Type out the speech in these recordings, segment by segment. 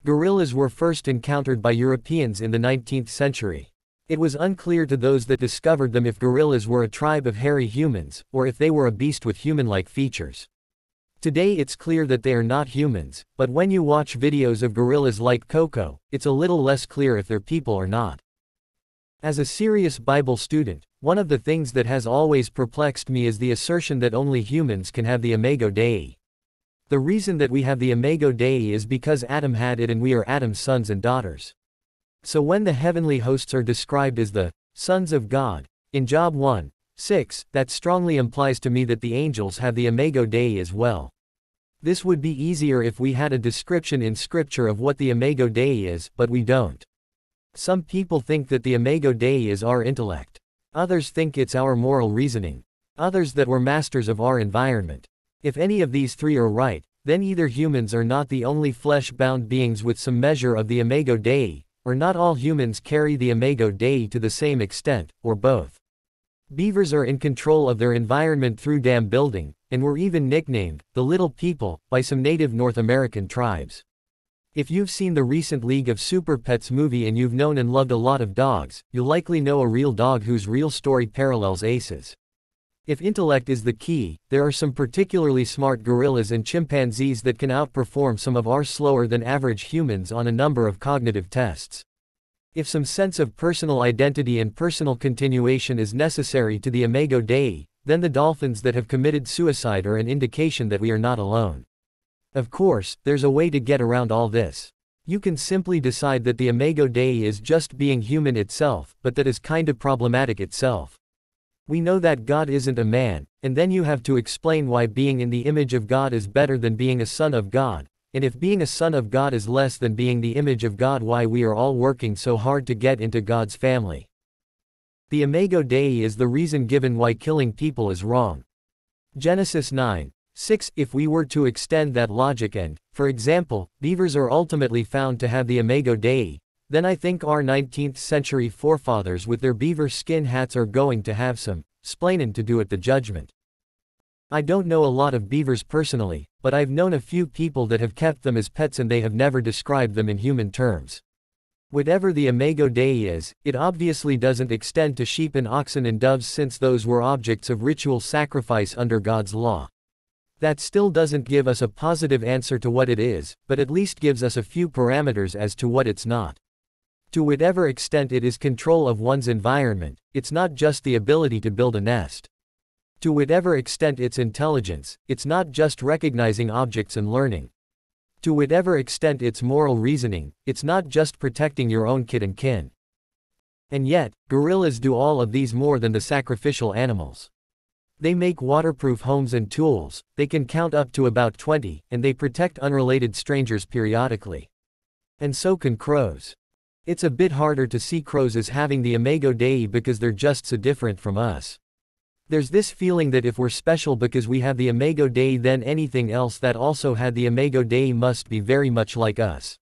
Gorillas were first encountered by Europeans in the 19th century. It was unclear to those that discovered them if gorillas were a tribe of hairy humans, or if they were a beast with human-like features. Today it's clear that they are not humans, but when you watch videos of gorillas like Coco, it's a little less clear if they're people or not. As a serious Bible student, one of the things that has always perplexed me is the assertion that only humans can have the Imago Dei. The reason that we have the Imago Dei is because Adam had it and we are Adam's sons and daughters. So when the heavenly hosts are described as the sons of God, in Job 1:6, that strongly implies to me that the angels have the Imago Dei as well. This would be easier if we had a description in Scripture of what the Imago Dei is, but we don't. Some people think that the Imago Dei is our intellect. Others think it's our moral reasoning. Others that we're masters of our environment. If any of these three are right, then either humans are not the only flesh-bound beings with some measure of the Imago Dei, or not all humans carry the Imago Dei to the same extent, or both. Beavers are in control of their environment through dam building, and were even nicknamed the Little People by some native North American tribes. If you've seen the recent League of Super Pets movie and you've known and loved a lot of dogs, you'll likely know a real dog whose real story parallels Ace's. If intellect is the key, there are some particularly smart gorillas and chimpanzees that can outperform some of our slower than average humans on a number of cognitive tests. If some sense of personal identity and personal continuation is necessary to the Imago Dei, then the dolphins that have committed suicide are an indication that we are not alone. Of course, there's a way to get around all this. You can simply decide that the Imago Dei is just being human itself, but that is kind of problematic itself. We know that God isn't a man, and then you have to explain why being in the image of God is better than being a son of God, and if being a son of God is less than being the image of God, why we are all working so hard to get into God's family. The Imago Dei is the reason given why killing people is wrong. Genesis 9:6. If we were to extend that logic and, for example, beavers are ultimately found to have the Imago Dei, then I think our 19th century forefathers with their beaver skin hats are going to have some splainin' to do at the judgment. I don't know a lot of beavers personally, but I've known a few people that have kept them as pets and they have never described them in human terms. Whatever the Imago Dei is, it obviously doesn't extend to sheep and oxen and doves since those were objects of ritual sacrifice under God's law. That still doesn't give us a positive answer to what it is, but at least gives us a few parameters as to what it's not. To whatever extent it is control of one's environment, it's not just the ability to build a nest. To whatever extent it's intelligence, it's not just recognizing objects and learning. To whatever extent it's moral reasoning, it's not just protecting your own kid and kin. And yet, gorillas do all of these more than the sacrificial animals. They make waterproof homes and tools, they can count up to about 20, and they protect unrelated strangers periodically. And so can crows. It's a bit harder to see crows as having the Imago Dei because they're just so different from us. There's this feeling that if we're special because we have the Imago Dei, then anything else that also had the Imago Dei must be very much like us.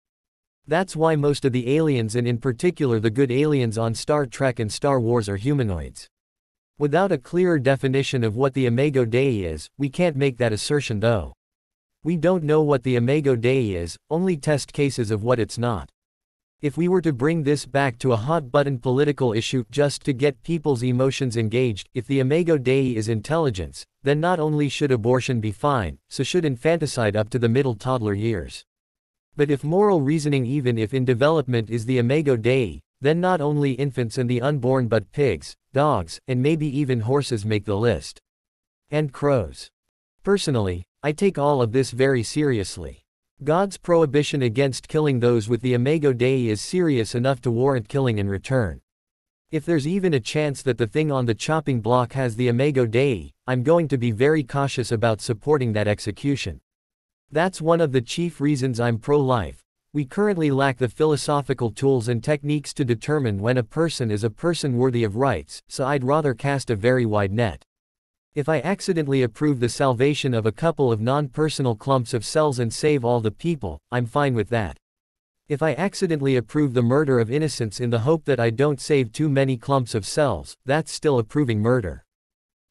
That's why most of the aliens, and in particular the good aliens on Star Trek and Star Wars, are humanoids. Without a clearer definition of what the Imago Dei is, we can't make that assertion though. We don't know what the Imago Dei is, only test cases of what it's not. If we were to bring this back to a hot-button political issue just to get people's emotions engaged, if the Imago Dei is intelligence, then not only should abortion be fine, so should infanticide up to the middle toddler years. But if moral reasoning, even if in development, is the Imago Dei, then not only infants and the unborn but pigs, dogs, and maybe even horses make the list. And crows. Personally, I take all of this very seriously. God's prohibition against killing those with the Imago Dei is serious enough to warrant killing in return. If there's even a chance that the thing on the chopping block has the Imago Dei, I'm going to be very cautious about supporting that execution. That's one of the chief reasons I'm pro-life. We currently lack the philosophical tools and techniques to determine when a person is a person worthy of rights, so I'd rather cast a very wide net. If I accidentally approve the salvation of a couple of non-personal clumps of cells and save all the people, I'm fine with that. If I accidentally approve the murder of innocents in the hope that I don't save too many clumps of cells, that's still approving murder.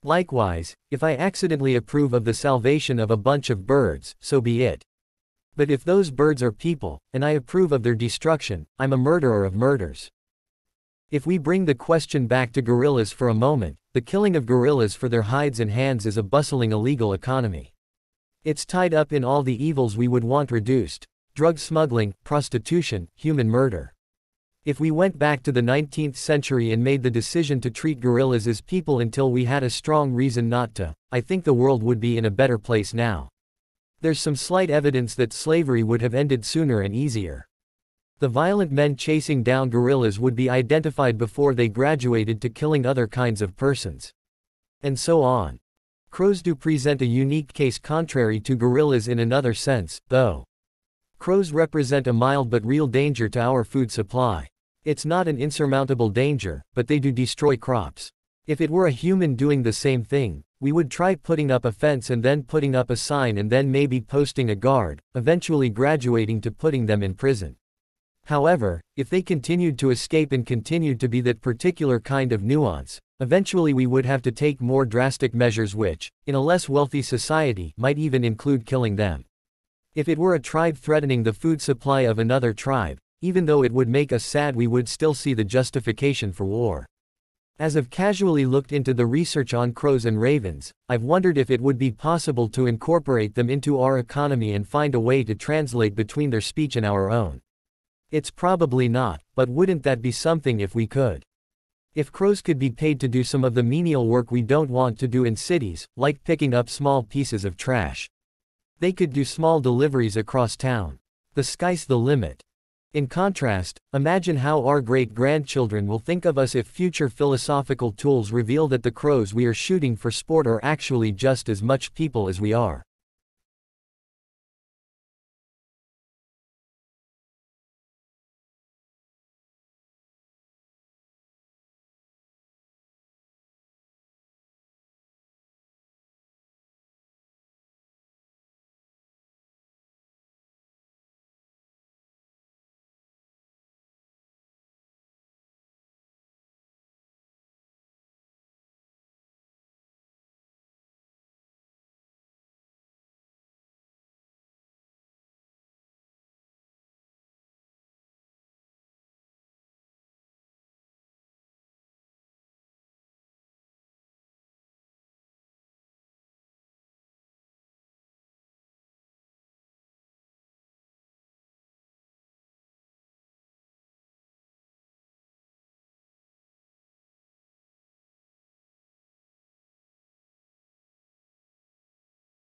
Likewise, if I accidentally approve of the salvation of a bunch of birds, so be it. But if those birds are people, and I approve of their destruction, I'm a murderer of murders. If we bring the question back to gorillas for a moment, the killing of gorillas for their hides and hands is a bustling illegal economy. It's tied up in all the evils we would want reduced: drug smuggling, prostitution, human murder. If we went back to the 19th century and made the decision to treat gorillas as people until we had a strong reason not to, I think the world would be in a better place now. There's some slight evidence that slavery would have ended sooner and easier. The violent men chasing down gorillas would be identified before they graduated to killing other kinds of persons. And so on. Crows do present a unique case contrary to gorillas in another sense, though. Crows represent a mild but real danger to our food supply. It's not an insurmountable danger, but they do destroy crops. If it were a human doing the same thing, we would try putting up a fence and then putting up a sign and then maybe posting a guard, eventually graduating to putting them in prison. However, if they continued to escape and continued to be that particular kind of nuance, eventually we would have to take more drastic measures which, in a less wealthy society, might even include killing them. If it were a tribe threatening the food supply of another tribe, even though it would make us sad, we would still see the justification for war. As I've casually looked into the research on crows and ravens, I've wondered if it would be possible to incorporate them into our economy and find a way to translate between their speech and our own. It's probably not, but wouldn't that be something if we could? If crows could be paid to do some of the menial work we don't want to do in cities, like picking up small pieces of trash. They could do small deliveries across town. The sky's the limit. In contrast, imagine how our great-grandchildren will think of us if future philosophical tools reveal that the crows we are shooting for sport are actually just as much people as we are.